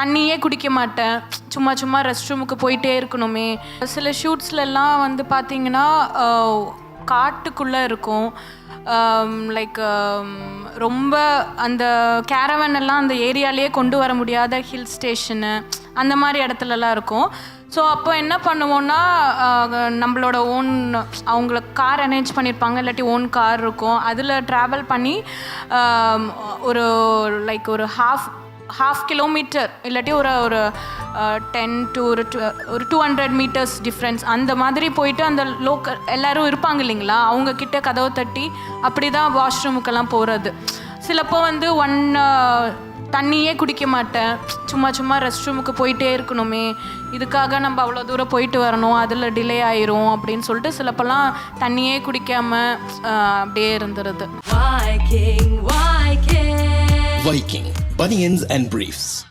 தண்ணியே குடிக்க மாட்டேன், சும்மா சும்மா ரெஸ்ட் ரூமுக்கு போயிட்டே இருக்கணுமே. சில ஷூட்ஸ்லலாம் வந்து பார்த்திங்கன்னா காட்டுக்குள்ளே இருக்கும், லைக் ரொம்ப அந்த கேரவன் எல்லாம் அந்த ஏரியாலேயே கொண்டு வர முடியாத ஹில் ஸ்டேஷனு அந்த மாதிரி இடத்துலலாம் இருக்கும். ஸோ அப்போ என்ன பண்ணுவோன்னா நம்மளோட ஓன் அவங்களுக்கு கார் அரேஞ்ச் பண்ணியிருப்பாங்க, இல்லாட்டி ஓன் கார் இருக்கும், அதில் ட்ராவல் பண்ணி ஒரு லைக் ஒரு ஹாஃப் கிலோமீட்டர் இல்லாட்டி ஒரு 10 to ஒரு 200 மீட்டர்ஸ் டிஃப்ரென்ஸ் அந்த மாதிரி போயிட்டு அந்த லோக்கல் எல்லோரும் இருப்பாங்க இல்லைங்களா, அவங்கக்கிட்ட கதவை தட்டி அப்படி தான் வாஷ்ரூமுக்கெல்லாம் போகிறது. சிலப்போ வந்து தண்ணியே குடிக்க மாட்டேன், சும்மா சும்மா ரெஸ்ட் ரூமுக்கு போயிட்டே இருக்கணுமே, இதுக்காக நம்ம அவ்வளோ தூரம் போயிட்டு வரணும், அதில் டிலே ஆயிரும் அப்படின்னு சொல்லிட்டு சிலப்பெல்லாம் தண்ணியே குடிக்காமல் அப்படியே இருந்துருது. Viking Bunions and Briefs.